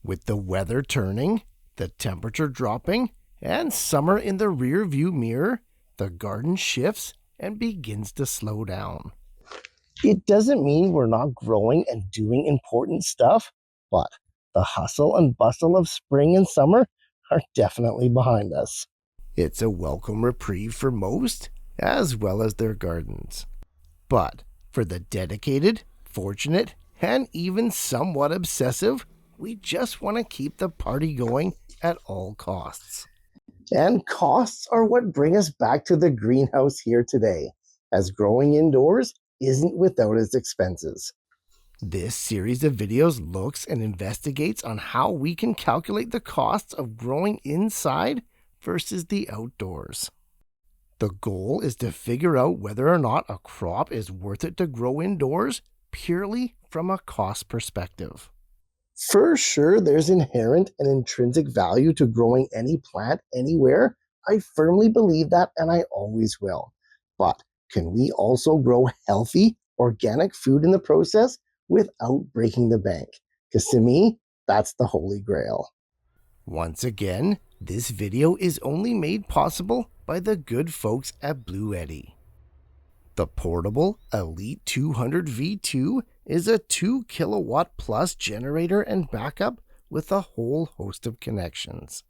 With the weather turning, the temperature dropping, and summer in the rear view mirror, the garden shifts and begins to slow down. It doesn't mean we're not growing and doing important stuff, but the hustle and bustle of spring and summer are definitely behind us. It's a welcome reprieve for most, as well as their gardens. But for the dedicated, fortunate, and even somewhat obsessive, we just want to keep the party going at all costs. And costs are what bring us back to the greenhouse here today, as growing indoors isn't without its expenses. This series of videos looks and investigates on how we can calculate the costs of growing inside versus the outdoors. The goal is to figure out whether or not a crop is worth it to grow indoors purely from a cost perspective. For sure, there's inherent and intrinsic value to growing any plant anywhere. I firmly believe that, and I always will. But can we also grow healthy, organic food in the process without breaking the bank? Because to me, that's the holy grail. Once again, this video is only made possible by the good folks at Bluetti. The portable Elite 200 V2 is a 2 kilowatt plus generator and backup with a whole host of connections,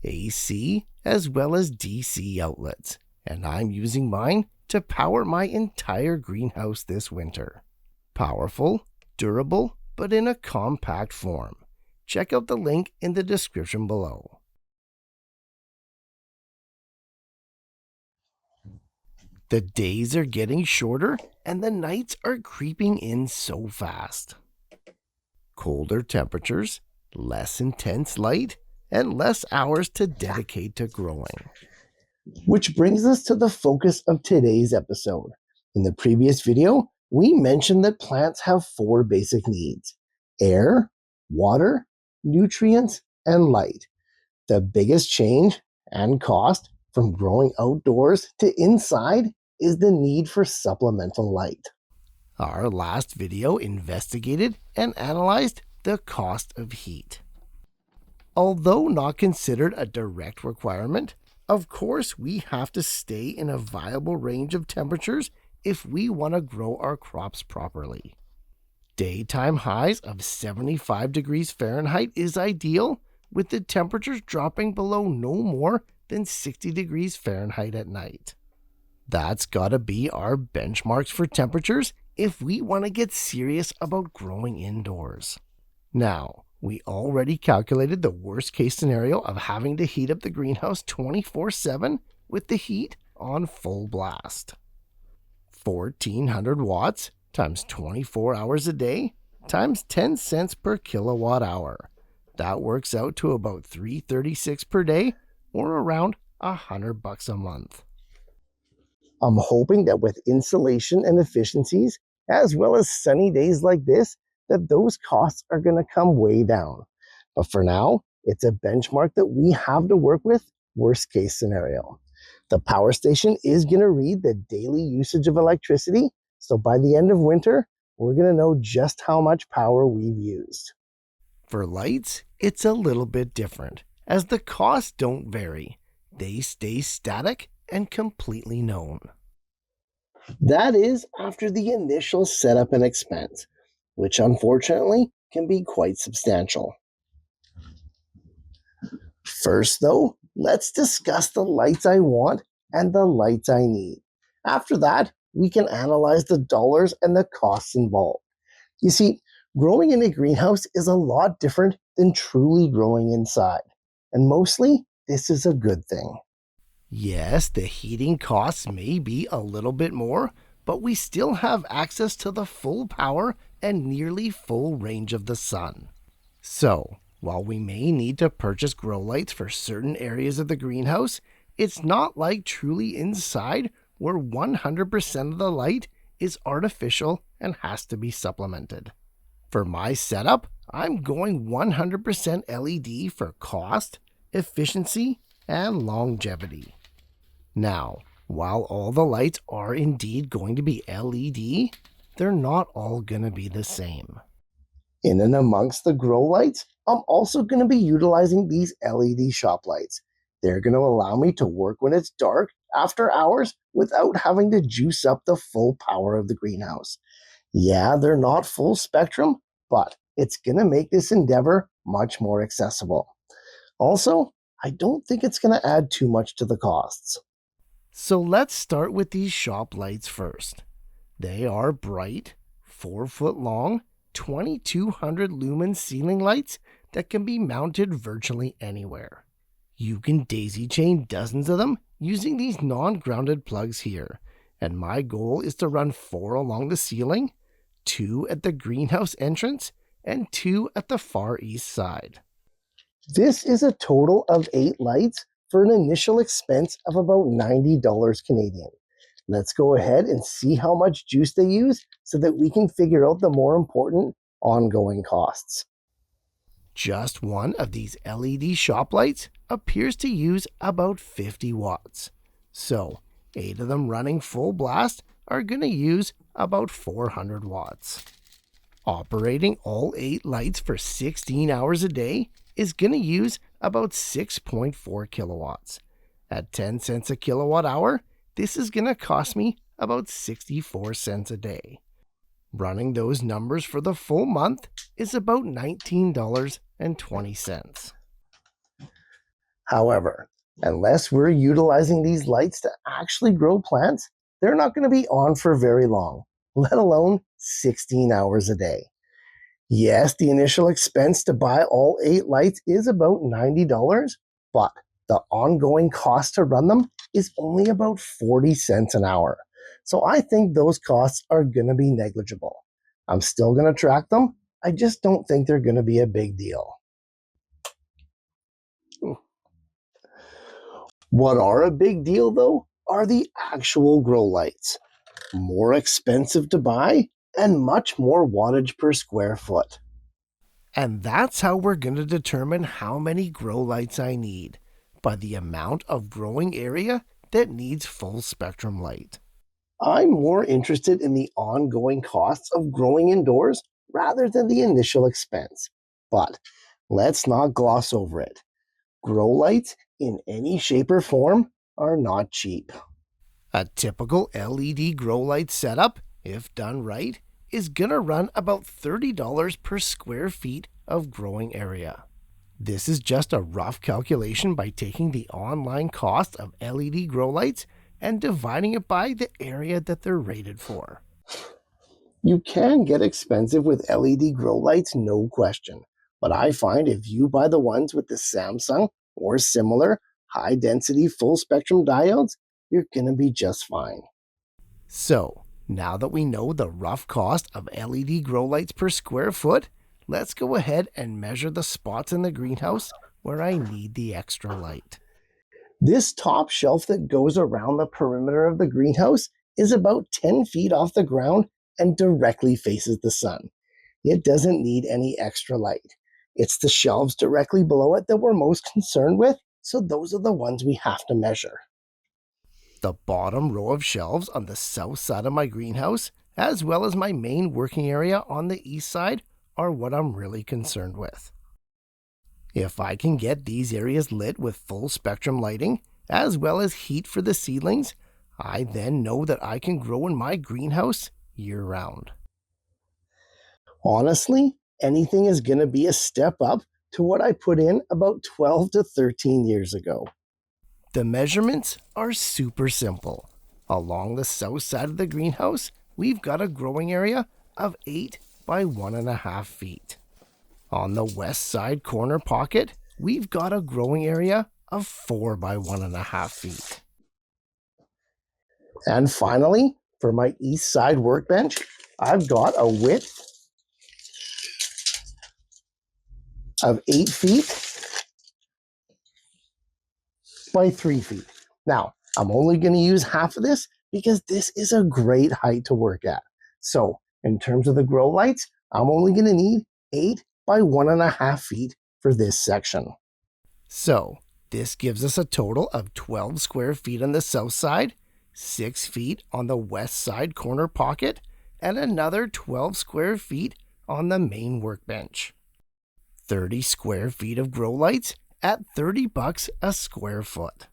AC as well as DC outlets, and I'm using mine to power my entire greenhouse this winter. Powerful, durable, but in a compact form. Check out the link in the description below. The days are getting shorter and the nights are creeping in so fast. Colder temperatures, less intense light, and less hours to dedicate to growing. Which brings us to the focus of today's episode. In the previous video, we mentioned that plants have 4 basic needs: air, water, nutrients, and light. The biggest change and cost from growing outdoors to inside is the need for supplemental light. Our last video investigated and analyzed the cost of heat. Although not considered a direct requirement, of course we have to stay in a viable range of temperatures if we want to grow our crops properly. Daytime highs of 75 degrees Fahrenheit is ideal, with the temperatures dropping below no more than 60 degrees Fahrenheit at night. That's gotta be our benchmarks for temperatures if we want to get serious about growing indoors. Now, we already calculated the worst case scenario of having to heat up the greenhouse 24/7 with the heat on full blast. 1400 watts times 24 hours a day times 10 cents per kilowatt hour. That works out to about $3.36 per day, or around $100 a month. I'm hoping that with insulation and efficiencies, as well as sunny days like this, that those costs are going to come way down. But for now, it's a benchmark that we have to work with, worst case scenario. The power station is going to read the daily usage of electricity, so by the end of winter, we're going to know just how much power we've used. For lights, it's a little bit different, as the costs don't vary. They stay static and completely known. That is after the initial setup and expense, which unfortunately can be quite substantial. First though, let's discuss the lights I want and the lights I need. After that, we can analyze the dollars and the costs involved. You see, growing in a greenhouse is a lot different than truly growing inside, and mostly this is a good thing. Yes, the heating costs may be a little bit more, but we still have access to the full power and nearly full range of the sun. So, while we may need to purchase grow lights for certain areas of the greenhouse, it's not like truly inside where 100% of the light is artificial and has to be supplemented. For my setup, I'm going 100% LED for cost, efficiency, and longevity. Now, while all the lights are indeed going to be LED, they're not all going to be the same. In and amongst the grow lights, I'm also going to be utilizing these LED shop lights. They're going to allow me to work when it's dark after hours without having to juice up the full power of the greenhouse. Yeah, they're not full spectrum, but it's going to make this endeavor much more accessible. Also, I don't think it's going to add too much to the costs. So let's start with these shop lights first. They are bright, 4-foot long, 2200 lumen ceiling lights that can be mounted virtually anywhere. You can daisy chain dozens of them using these non-grounded plugs here, and my goal is to run 4 along the ceiling, 2 at the greenhouse entrance, and 2 at the far east side. This is a total of 8 lights for an initial expense of about $90 Canadian. Let's go ahead and see how much juice they use so that we can figure out the more important ongoing costs. Just one of these LED shop lights appears to use about 50 watts. So 8 of them running full blast are going to use about 400 watts. Operating all 8 lights for 16 hours a day is going to use about 6.4 kilowatts. At 10 cents a kilowatt hour, this is going to cost me about 64 cents a day. Running those numbers for the full month is about $19.20. However, unless we're utilizing these lights to actually grow plants, they're not going to be on for very long, let alone 16 hours a day. Yes, the initial expense to buy all 8 lights is about $90, but the ongoing cost to run them is only about 40 cents an hour. So I think those costs are going to be negligible. I'm still going to track them. I just don't think they're going to be a big deal. What are a big deal, though, are the actual grow lights. More expensive to buy and much more wattage per square foot. And that's how we're going to determine how many grow lights I need, by the amount of growing area that needs full spectrum light. I'm more interested in the ongoing costs of growing indoors rather than the initial expense. But let's not gloss over it. Grow lights in any shape or form are not cheap. A typical LED grow light setup, if done right, is gonna run about $30 per square feet of growing area. This is just a rough calculation by taking the online cost of LED grow lights and dividing it by the area that they're rated for. You can get expensive with LED grow lights, no question, but I find if you buy the ones with the Samsung or similar high-density full-spectrum diodes, you're gonna be just fine. So, now that we know the rough cost of LED grow lights per square foot, let's go ahead and measure the spots in the greenhouse where I need the extra light. This top shelf that goes around the perimeter of the greenhouse is about 10 feet off the ground and directly faces the sun. It doesn't need any extra light. It's the shelves directly below it that we're most concerned with, so those are the ones we have to measure. The bottom row of shelves on the south side of my greenhouse, as well as my main working area on the east side, are what I'm really concerned with. If I can get these areas lit with full spectrum lighting, as well as heat for the seedlings, I then know that I can grow in my greenhouse year-round. Honestly, anything is going to be a step up to what I put in about 12 to 13 years ago. The measurements are super simple. Along the south side of the greenhouse, we've got a growing area of 8 by 1.5 feet. On the west side corner pocket, we've got a growing area of 4 by 1.5 feet. And finally, for my east side workbench, I've got a width of 8 feet by 3 feet. Now, I'm only going to use half of this because this is a great height to work at. So, in terms of the grow lights, I'm only going to need 8 by 1.5 feet for this section. So, this gives us a total of 12 square feet on the south side, 6 feet on the west side corner pocket, and another 12 square feet on the main workbench. 30 square feet of grow lights at $30 a square foot.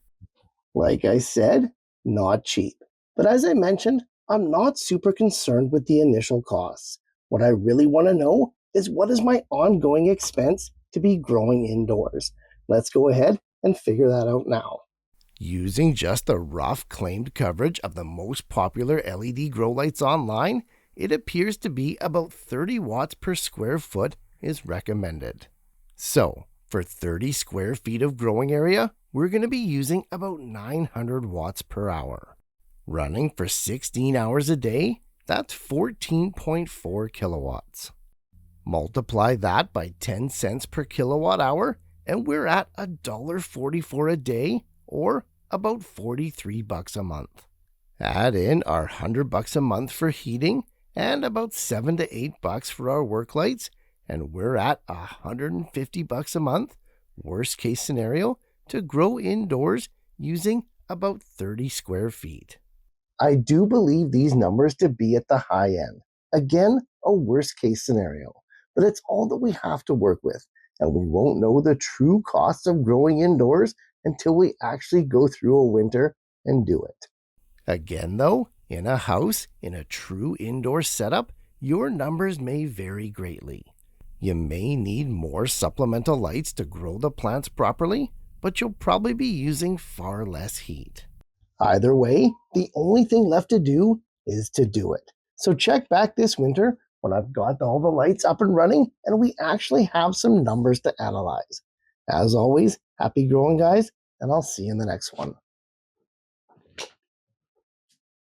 Like I said, not cheap. But as I mentioned, I'm not super concerned with the initial costs. What I really want to know is what is my ongoing expense to be growing indoors? Let's go ahead and figure that out now. Using just a rough claimed coverage of the most popular LED grow lights online, it appears to be about 30 watts per square foot is recommended. So, for 30 square feet of growing area, we're going to be using about 900 watts per hour. Running for 16 hours a day, that's 14.4 kilowatts. Multiply that by 10 cents per kilowatt hour, and we're at $1.44 a day, or about $43 a month. Add in our $100 a month for heating and about $7 to $8 for our work lights, and we're at $150 a month, worst case scenario, to grow indoors using about 30 square feet. I do believe these numbers to be at the high end. Again, a worst case scenario, but it's all that we have to work with, and we won't know the true costs of growing indoors until we actually go through a winter and do it. Again, though, in a house, in a true indoor setup, your numbers may vary greatly. You may need more supplemental lights to grow the plants properly, but you'll probably be using far less heat. Either way, the only thing left to do is to do it. So check back this winter when I've got all the lights up and running and we actually have some numbers to analyze. As always, happy growing, guys, and I'll see you in the next one.